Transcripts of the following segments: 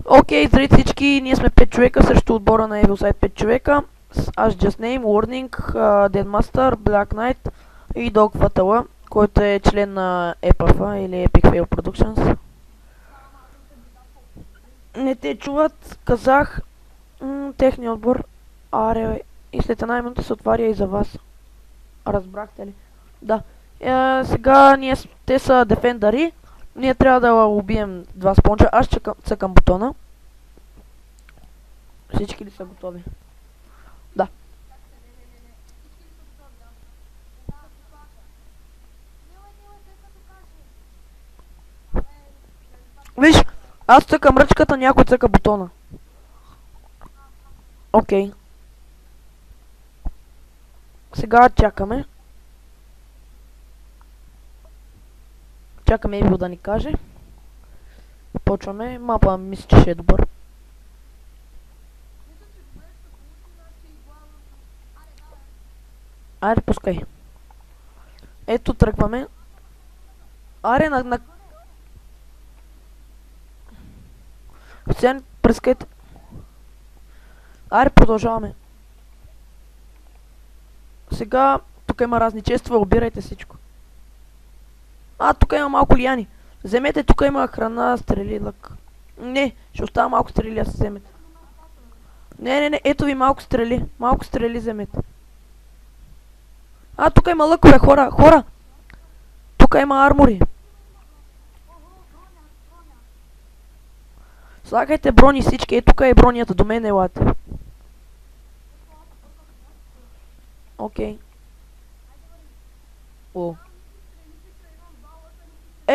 Окей, здравейте всички, ние сме 5 човека срещу отбора на Evil Side 5 човека. Аз Just Name, Warning, Dead Master, Black Knight и Dog Fatala, който е член на EPAF или Epic Fail Productions. Не те чуват, казах, техният отбор, аре, и след една минута се отваря и за вас. Разбрахте ли? Да. Сега те са дефендари. Ние трябва да убием два спонжа. Аз цъкам бутона. Всички ли са готови? Да. Виж, аз цъкам ръчката, някой цъка бутона. Окей. Сега чакаме. Чакаме Evil да ни каже. Почваме. Мапа мисля, че ще е добър. Айде, пускай. Ето, тръгваме. Аре, на... Сега пръскайте. Аре, продължаваме. Сега, тук има разни чествия, обирайте всичко. Тук има малко лияни. Вземете, тук има храна, стрели, лък. Не, ще остава малко стрели, аз вземете. Не, ето ви малко стрели. Малко стрели вземете. Тук има лъкове, хора. Тук има армори. Слагайте брони всички, тук е бронията, до мен елате. Окей. О.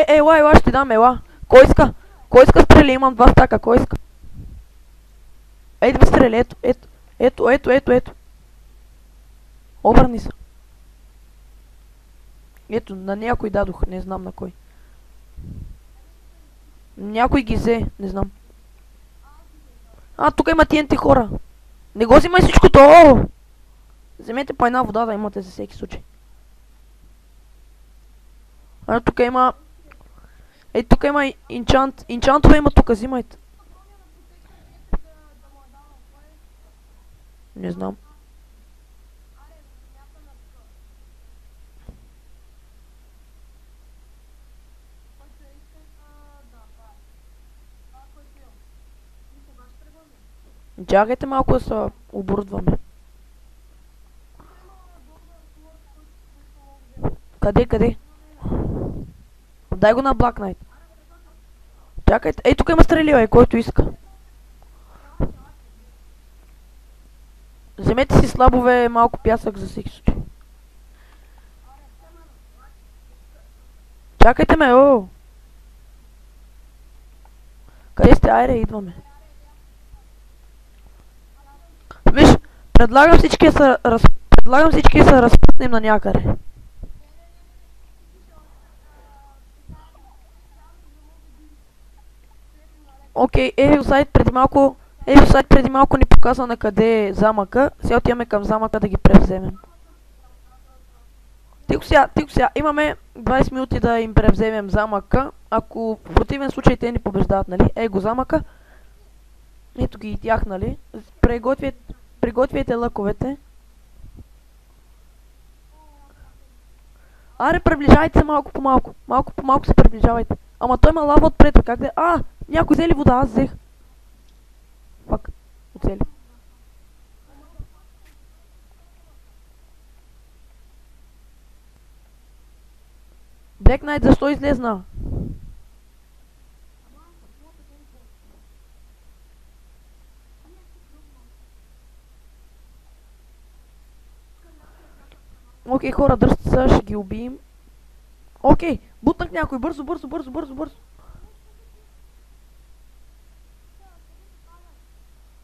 Ела, ще ти дам, ела. Кой иска? Кой иска стрели? Имам два стака, кой иска? Ей, да стрели, ето. Обърни се. Ето, на някой дадох, не знам на кой. Някой ги взе, не знам. Тук има TNT, хора. Не го взимай всичкото. Вземете по една вода да имате за всеки случай. Тук има... тук има инчант. Инчантове има тук, взимайте. Не знам. Чакайте малко да се оборудваме. Къде? Дай го на Black Knight. Чакайте. Тук има стрелива, който иска. Вземете си слабове, малко пясък за всеки случай. Чакайте ме, Къде сте? Айде, идваме. Виж, предлагам всички да се разпътнем на някъде. Окей, Evil Side преди малко ни показа на къде е замъка. Сега отиваме към замъка да ги превземем. Тихо сега, имаме 20 минути да им превземем замъка. Ако в противен случай те ни побеждават, нали? Го замъка. Ето ги и тях, нали? Приготвяйте лъковете. Аре, приближайте се малко по малко. Малко по малко се приближавайте. Ама той има лава отпред, как да... Някой взе ли вода? Аз взех. Фак, оцели. Black Knight, защо излезна? Окей, хора, дръжте се, ще ги убием. Окей, бутнах някой, бързо.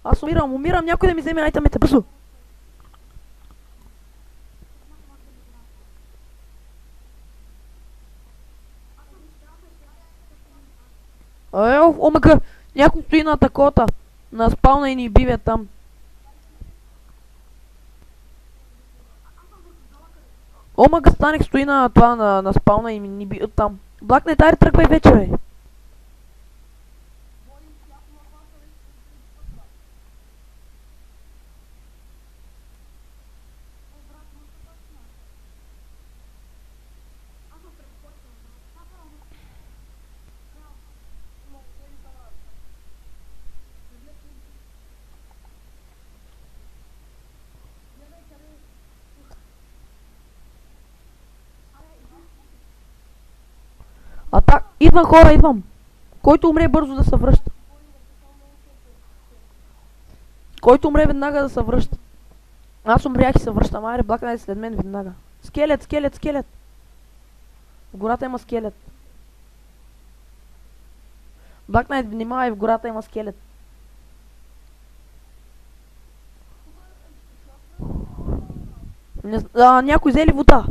Аз умирам, някой да ми вземе айтамите, бързо. Омага, някой стои на такота, на спална и ни бивят там. Омага, станех стои на това, на спална и ни бивят там. Black Knight, айде тръгвай вече, бе. Идвам хора, идвам. Който умре бързо да се връща. Който умре веднага да се връща. Аз умрях и се връщам. Айде, Black Knight след мен веднага. Скелет, скелет, скелет. В гората има скелет. Black Knight, внимавай, в гората има скелет. Някой взе ли вода?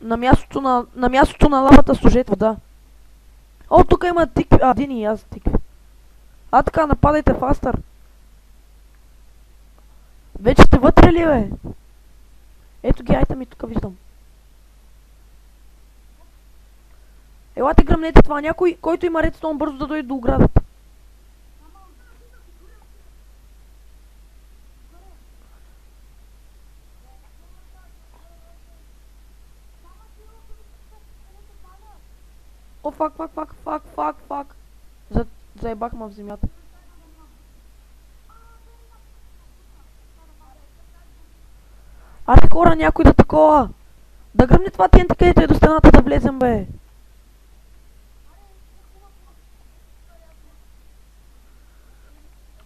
На мястото на лавата служете вода. О, тук има тикви. Дини, аз тикви. Така, нападайте фастър. Вече сте вътре ли, бе? Ето ги, айта ми тук виждам. Елате, гръмнете това. Някой, който има редстоун, бързо да дойде до оградата. О, фак. Заебах ма в земята. Аре, хора, някой да такова. Да гръмне това TNT, където е до стената да влезем, бе.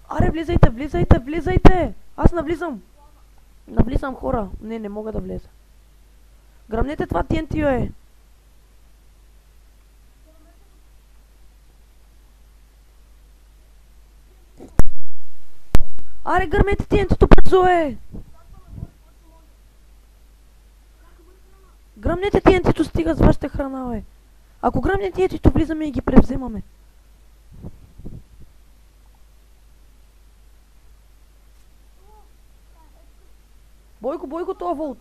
Аре, влизайте. Аз навлизам. Навлизам, хора. Не мога да влеза. Гръмнете това TNT, бе. Аре, гърмете TNT-то бързо, бе. Гръмнете TNT-то, стига с вашата храна, бе. Ако гръмне TNT-то, влизаме и ги превземаме. Бойко, това волт.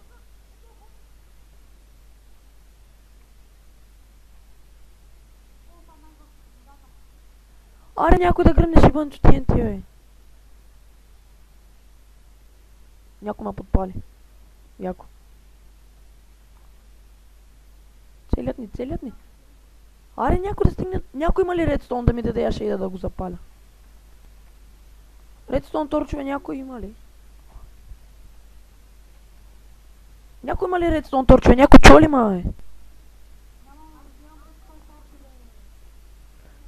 Аре, някой да гръмне шибънчо TNT, бе. Някой ма подпали. Яко. Целият ни. Аре, някой да стигне. Някой има ли редстоун да ми даде, аз ще ида да го запаля. Редстоун торчове някой има ли? Някой има ли редстоун торчове? Някой чули ма, бе?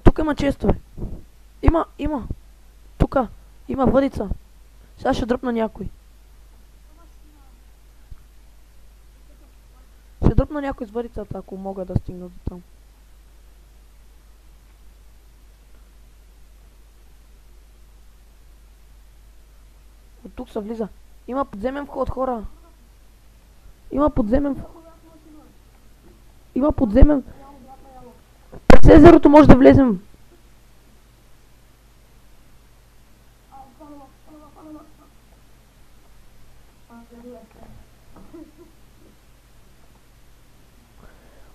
Тук има честове. Има. Тука. Има въдица. Сега ще дръпна някой. Ще дръпна някой с въдицата, ако мога да стигна до там. От тук се влиза. Има подземен вход, хора. Има подземен. През езерото може да влезем.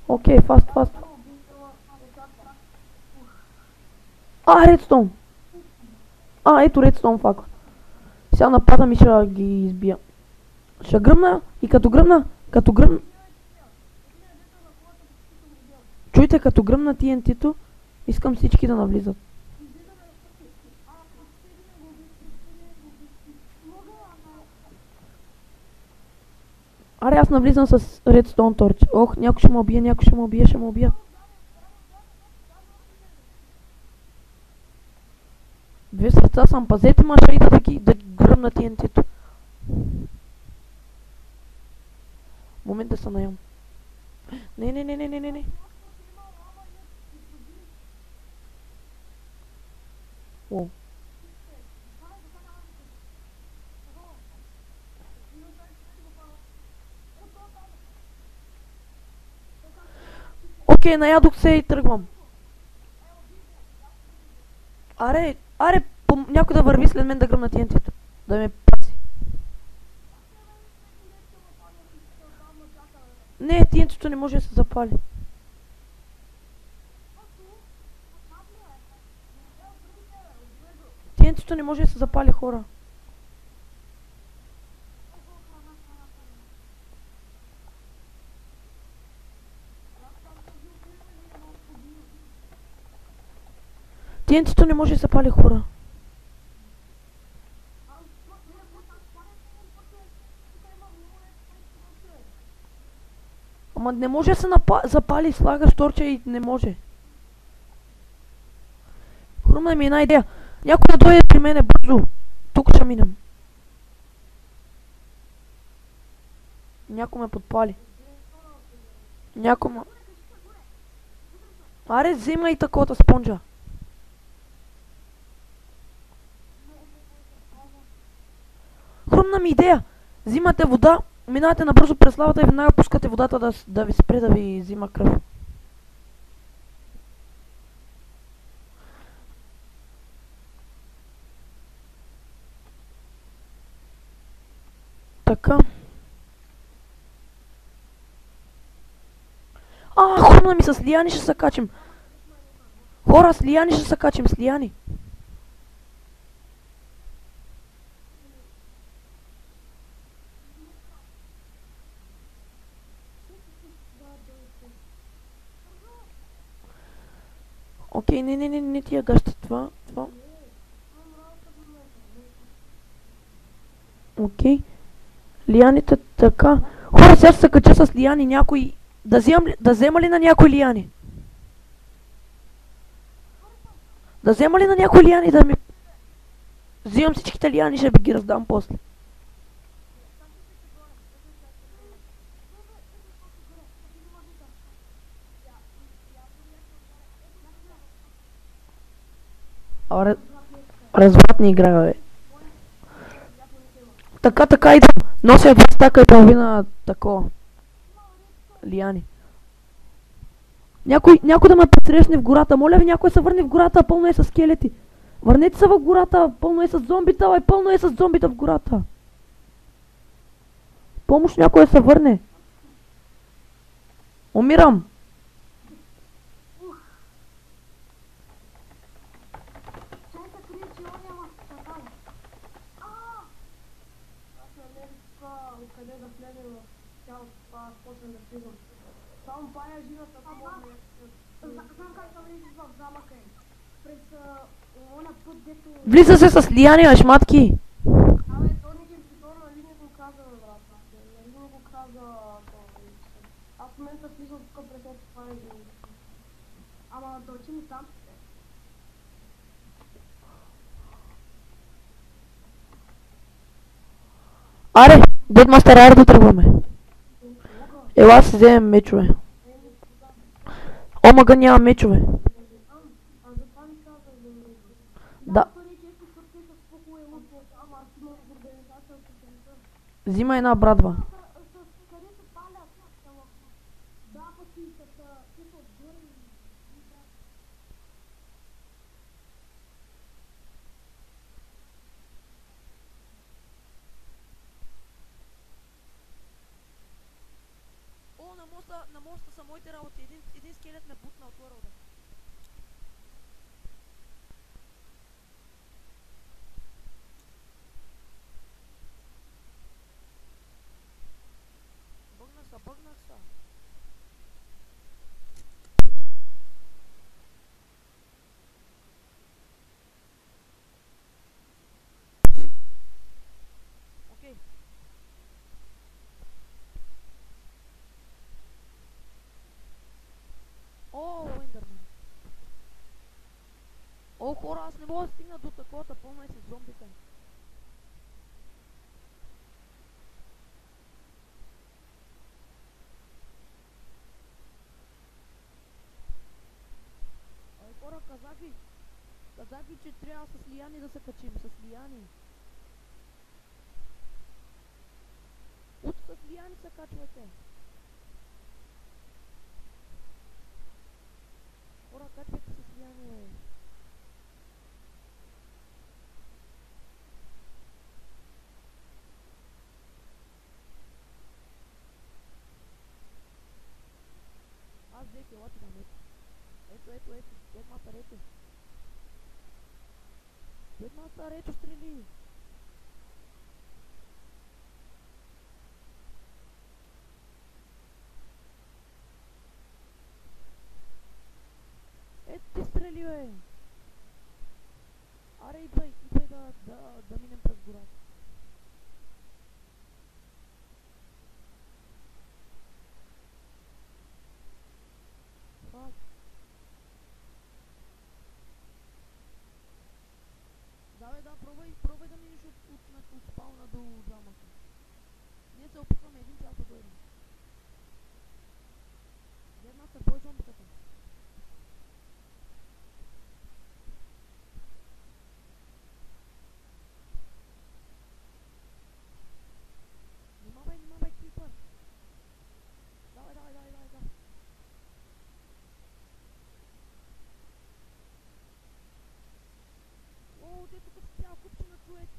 Окей, фаст. Редстоун. Ето редстоун факла. Сега нападам и ще ги избия. Ще гръмна и като гръмна. Чуйте, като гръмна TNT-то, искам всички да навлизат. Аре, аз навлизам с Redstone Torch. Ох, някой ще ме убие. Две сърца съм, пазете ма, ще ида да гръмна TNT-то. Момент да се наем. Не. О. Окей, наядох се и тръгвам. Аре, някой да върви след мен да гръмна TNT-то. Да ме пази. Не, TNT-то не може да се запали. TNT-то не може да се запали, хора. TNT-то не може да се пали, хора. Ама не може да се запали, слагаш торча и не може. Хрумна ми една идея. Някой да дойде при мене бързо. Тук ще минем. Някой ме подпали. Някой ме... Аре, взимай такова спонжа. Хрумна ми идея. Взимате вода, минавате набързо през лавата и веднага пускате водата да ви спре да ви взима кръв. Така. Хрумна ми, с лияни ще се качим. Хора, с лияни ще се качим, с лияни. Окей, не тия гаща това. Окей. Лияните така. Хора, сега ще се кача с лияни някой. Да взема ли на някой лияни? Да взема ли на някой лияни да ми... Взимам всичките лияни, ще би ги раздам после. Развратни игра, бе. Така идвам. Нося 2 стака и половина такова. Лияни. Някой да ме посрещне в гората. Моля ви, някой се върне в гората, пълно е с скелети. Върнете се в гората, пълно е с зомбита, бе, пълно е с зомбита в гората. Помощ, някой да се върне. Умирам. Влиза се с лияни, бе, шматки. Абе, то нали не го каза, брат. Нали не го каза това. Аз в момента влизам тук през това и го... Ама да отим там. Аре, Дедмастер, аре да тръгваме. Ела си вземем мечове. Омага няма мечове. Да. Взима една брадва. На моста са моите работи. Един скелет ме бутна от лърода. Бъгнах са. Окей. Уиндърмен. Хора, аз не мога да стигна до таковата, пълна е с зомбите. Хора, казах ви, че трябва с лияни да се качим, с лияни. С лияни се качвайте. Хора, качвайте с лияни, бе. Аз взех елати на мето. Ето, Дедмастър, ето. Дедмастър, ето стрели. Ето ти стрели, бе. Аре, идвай да минем през гората. от спауна до замъка. Ние се опитваме един час да дойдем. Дедмастър, бой зомбитата. Внимавай, Крипър. Давай. О, де тук цяла купчина човек.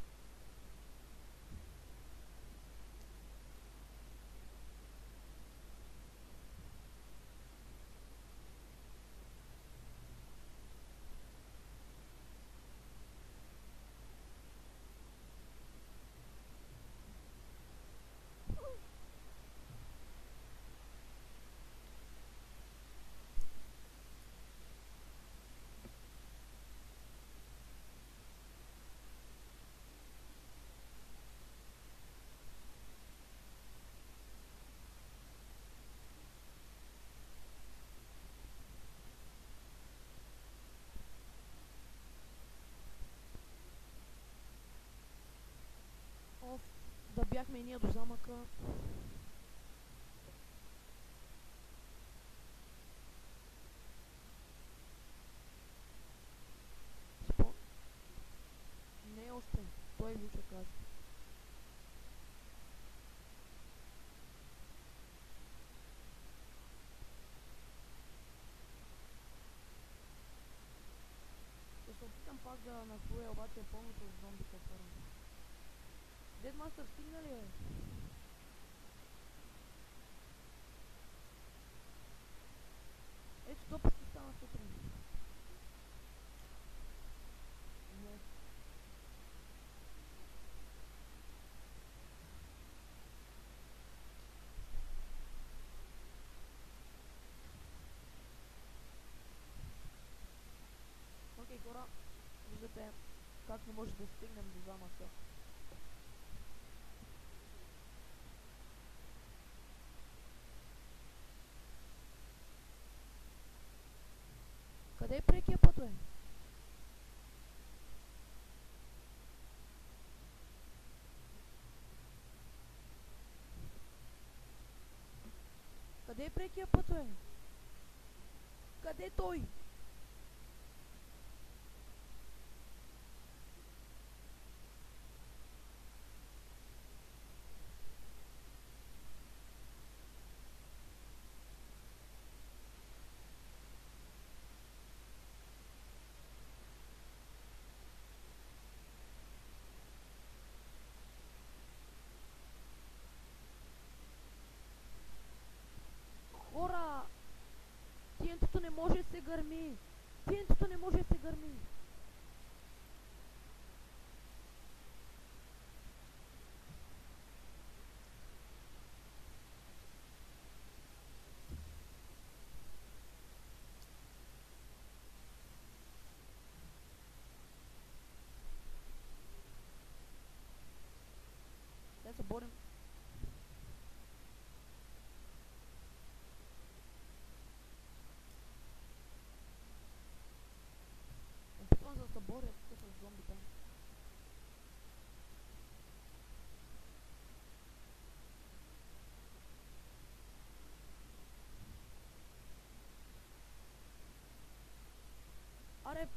Оф, да бяхме и ние до замъка. Спо... Не още. Той Люча каза. Ще се опитам пак да нахуя, обаче пълно с зомбите първо. Дедмастър, стигна ли е? Ето, 100 пъти стана сутрин. Не. Окей, хора, виждате как не може да стигнем до замъка. Къде е прекия път, бе? Къде е прекия път, бе? Къде е той? Хора! Тиентото не може да се гърми! Тиентото не може да се гърми! Дай се борим. Опитвам се да се боря тук с зомбите. Аре!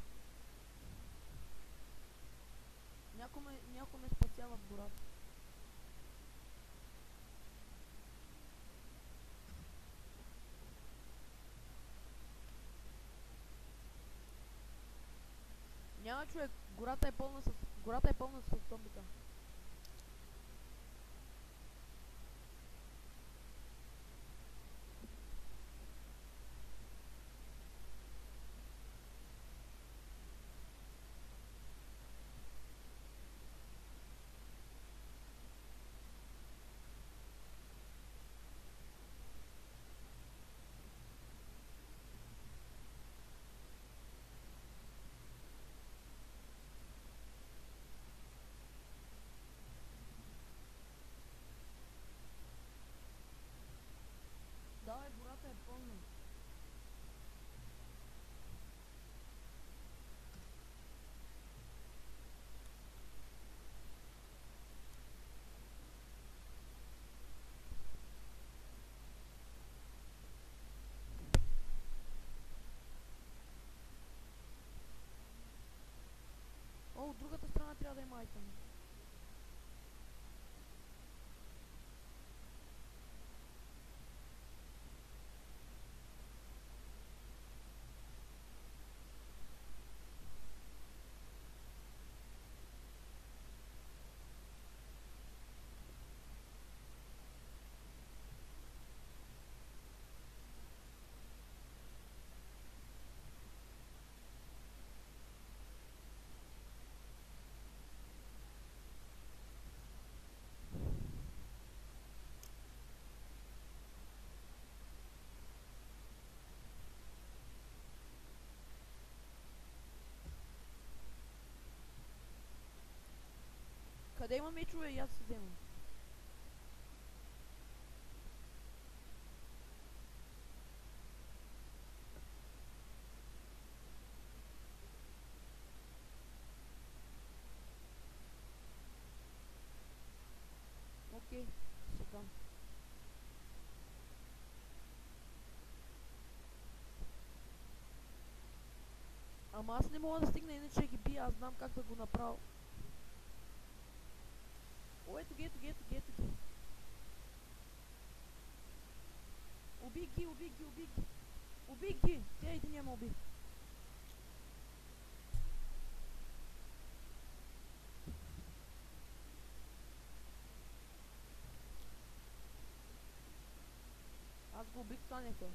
Някой ме спасява в гората. Няма човек, гората е пълна с зомбита. от другата страна трябва да има айтем. Къде има мечове и аз се вземам. Окей, сега. Ама аз не мога да стигна, иначе ги бия, аз знам как да го направя. О, ето ги, ето ги, ето ги, ето ги. Уби ги, уби ги, уби ги. Уби ги! Тя единия ме уби. Аз го убих това някой.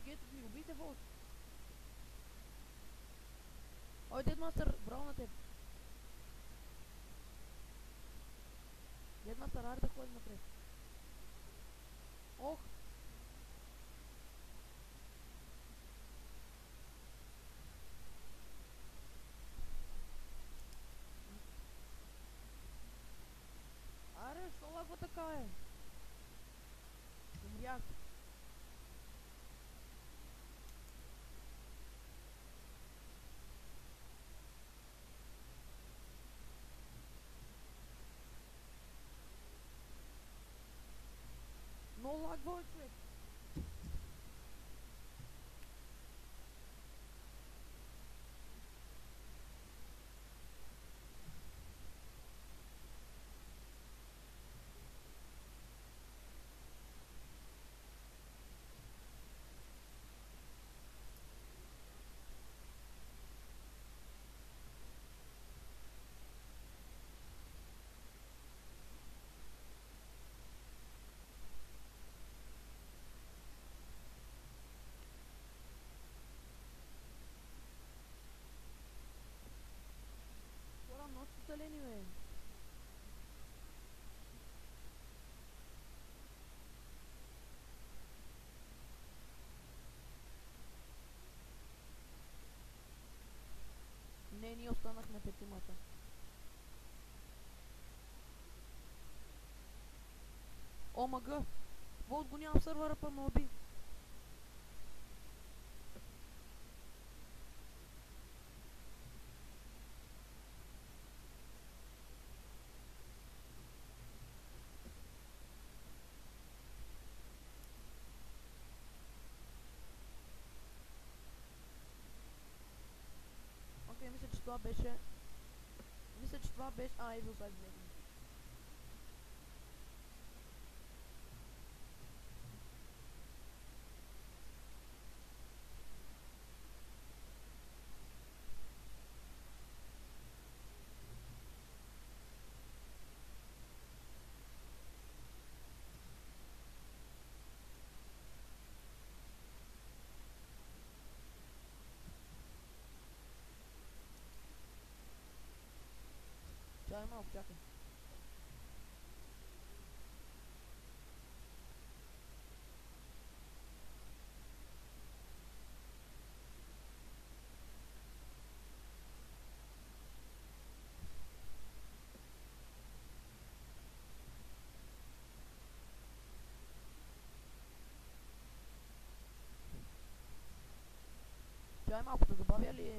Ето ги, убийте Волт. Ой, Дедмастър, браво на теб. Дедмастър, аре да ходим напред. Ох! Аре, що лагва така е? Умрях. Но лагва е, човек. Хора, много са зелени, бе. Не, ние останахме петимата. О, мага! Волт го нямам в сървъра, па ме уби. Окей, мисля, че това беше... Мисля, че това беше... А, Evil Side Blade. Чакай малко, чакай. дай малко да добавя ли